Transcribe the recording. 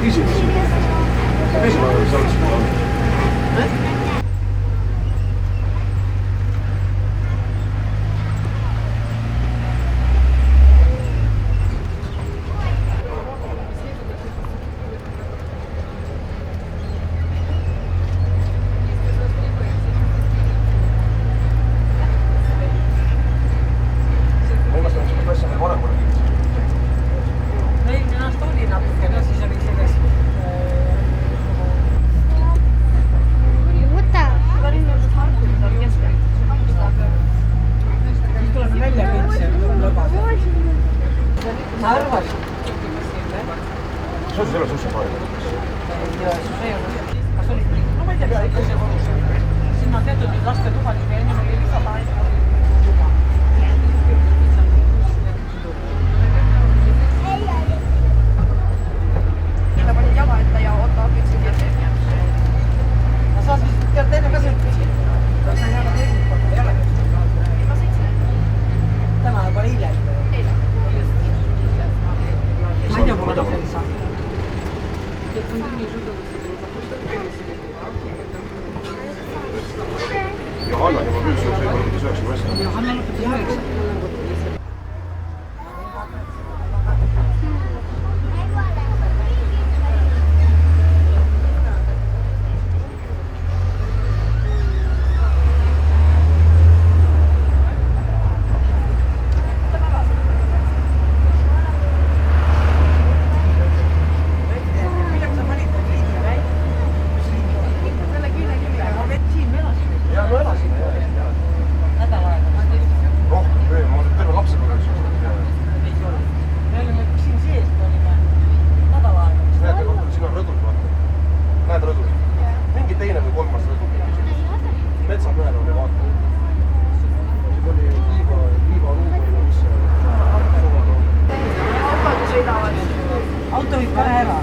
käisid siin? Käisid ma saanud. Sa arvasid? See on selle sussipaari. Kas olid nii? No ma ei tea, mis see kodus. Sinna teatud nüüd laste tuba, siis meil enne oli lisalaine. Ta panid jala ette ja oota püksid ja see. Sa tead enne ka sõlpisid? Ta sai jala teisest, ei ole. Ma sõitsin. Täna juba eile. Ma ei tea, kui ma tahan saada. Johanna juba müüs, see lõpetas 9 võista. Johanna lõpetas 9. Auto viib ka ära.